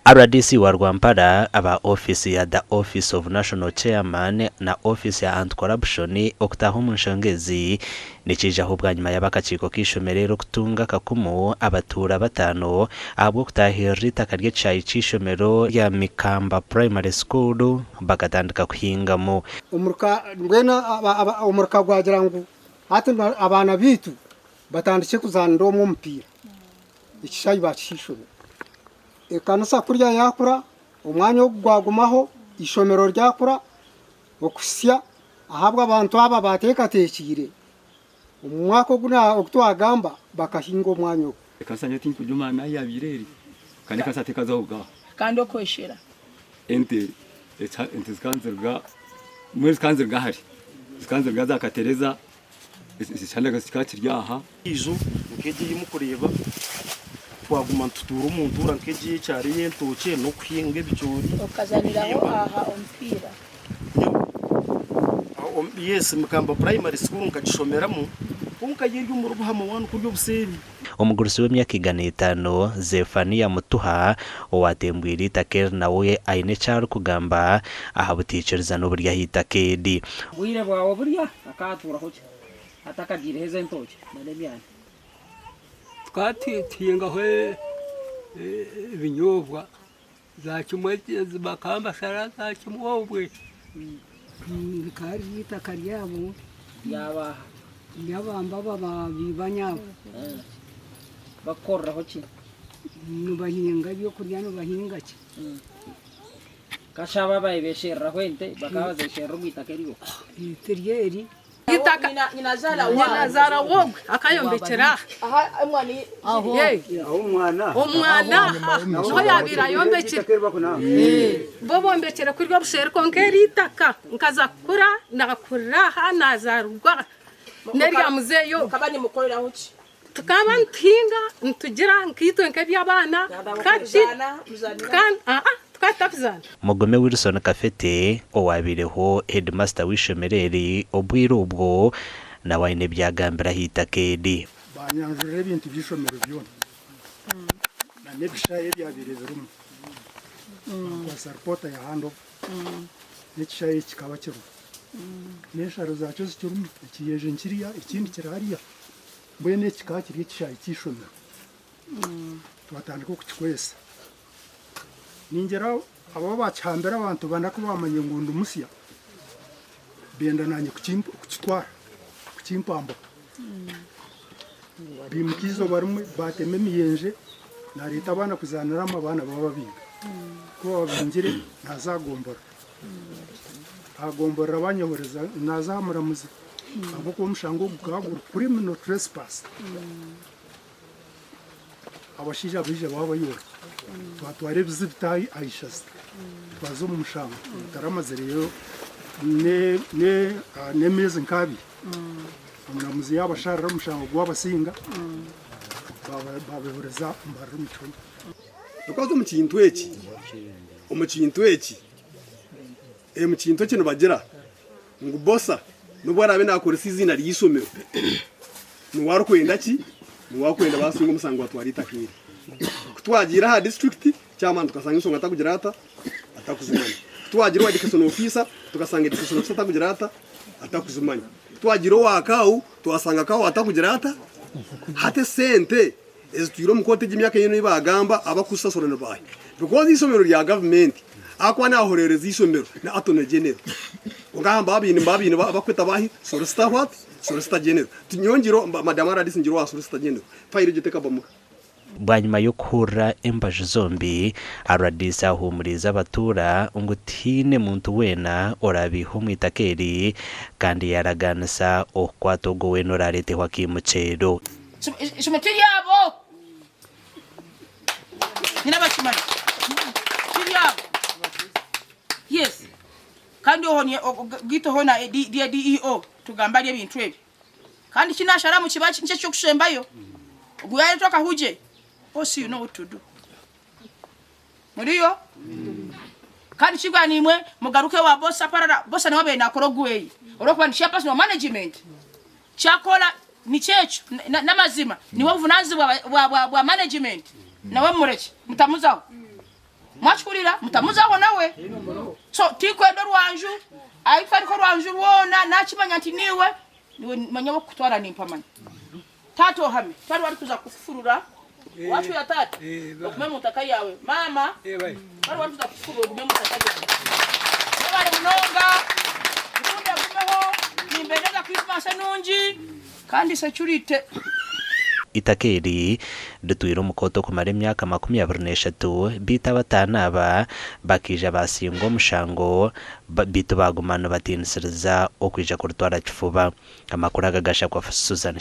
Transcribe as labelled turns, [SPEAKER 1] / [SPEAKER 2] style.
[SPEAKER 1] RDC wa Rwampara aba office ya the Office of National Chairman na office ya Anti-Corruption oktaho munshangezi nikije aho bwanyuma y'abakaciko kishomerero kutunga kakumu abatura batano abo kutahirita karye cyayi cishomero ya Mikamba Primary School bagatandika kuhingamo
[SPEAKER 2] umurka ngwena umurka gwagira ngo hati abana bitu batandike kuzanira mu mpira ikishayi bacishomero ekanisa kurya yakura umwanya wo gwagumaho ishomero ryakura okusya ahabwa abantu aba batekatekire umwaka guna okutwagamba bakahinga umwanya
[SPEAKER 3] ekasanya tinko jumana yabireri kandi kasate kazoga
[SPEAKER 4] kandi okweshera
[SPEAKER 3] ente skanzerga mwezi kanzerga hari skanzerga zakatereza ishyanda gasikakiryaha
[SPEAKER 5] izo ukegiye imukureba twaguma tutura umuntu urankegiye cyariye ntoke no kuhinga bicyori
[SPEAKER 4] ukazaniraho aha umpira
[SPEAKER 5] yes Mikamba Primary School nkagishomeramu unkagirye umurugo hamwe kuryo buseri
[SPEAKER 1] umugurusi w'imyaka 5 Zefania Mutuha owatembwiri taker nawe aine cyaro kugamba ahabuticereza no burya hitakedi
[SPEAKER 6] bwire bwawe burya akatura hoce atakagire heze ntoke narebyane
[SPEAKER 7] twatitinga hwe ibinyobwa za kimwe zibakamba sara za kimwobwe
[SPEAKER 8] kari yitakariyabo
[SPEAKER 6] yaba
[SPEAKER 8] yabamba baba bibanya
[SPEAKER 6] bakora hoce
[SPEAKER 8] nubahinga byo kurya nubahinga ki
[SPEAKER 6] kashaba bayibeshera hwente bakabaze shero bitakeriyo
[SPEAKER 8] terieri
[SPEAKER 4] Yitaka nyinazara wogwe akayombekera aha mwani umwana no yabira yombekera bobombekera kuri rwo bushere konkeri itaka nkaza kura nakura hanazarugwa nerya muzeyo kabani mukorera hoci tukaba ntinga ntugira nkito nk'ebyabana kati kan
[SPEAKER 1] Mogome Wilson Kafete owabireho headmaster w'ishomereri obwira ubwo na wayine byagambira hitakedi
[SPEAKER 2] banyanjurira ibintu by'ishomero byone na nebishaye byabireze rumwe kwa sarpota ya hando n'ikishaye kikaba kiru n'esharo zacu zikirume ikiyeje nkiriya ikindi kirariya mbene kikakiri ikishaye cy'ishomero twatandika kukikwesa ningera abo bacambera abantu banako bamanye ngo ndumusiya benda nanye kukitwara kukimpambo bimukizo barumwe bateme miyenje na leta abana kuzanira abana baba biga ko babingire nazagombora agombora abanyohoreza nazamuramuze abo ko mushango gukagura criminal trespass abashija bije baba yoro twatware bizibitayi ayishasa twazo mu mushango taramaze rero ne mezi nkabi amuramuzi yabasharira mushango gwabasinga babehoreza mbarru micondo
[SPEAKER 9] ukazo umukintu eki mukintu kino bagira ngo bossa nubwo arabe nakore sizina ryisomero nuwarukwenda ki nuwakwenda basinga umusango watwarita kiri kutwagira ha district cyamana tukasanga insonga atakugira hata atakuzimanya twagira education officer tukasanga education officer atakugira hata atakuzimanya twagira wakau twasanga kawo atakugira hata sente ezitiro mukote y'imyaka yino ibagamba abakusasorana baye because isomero rya government akwana ahorereza isomero na atone general ugamba babini bakweta bahi solicitor what solicitor general tunyongiro madam Radis ngiro wa solicitor general fayire giteka bamuka
[SPEAKER 1] bwanyuma yo kura embaje zombi Radis ahumuriza abatura ngutine muntu wena orabiho mwitakeri kandi yaraganisa okwatogo weno rarete wakimucero
[SPEAKER 4] shumetiri yabo nina bashimana yabo yes kandi ohoni gito hona DEO tugambalie ibintu ebi kandi kinashara mu kibachi nce cyo kushembayo guyaye toka huje osi you know what to do muriyo kandi kiganimwe mugaruke wa bossa parara bossa nawe nakoroguye orokwandisha pass no management chakola ni chechu n'amazima ni wo vunanzi wa management nawe mureke mutamuzaho mwachukurira mutamuzaho nawe so tikwedo rwanju ayifari ko rwanju rwona nakimanya nti niwe manya wo kutwara nimpamanya tato hame twari wari kuza kufurura wacu ya tata okume mutaka yawe mama bari wari kuza kufurura okume mutaka yawe bari munonga ukunda kumeho nimbendeza Christmas nungi kandi security
[SPEAKER 1] itakeri dutuira umukoto kumara imyaka 23 bita batanaba bakija basingo mushango bitu bagumana batinisiriza okwija kurutwara kifuba amakuru agagasha kwa Susan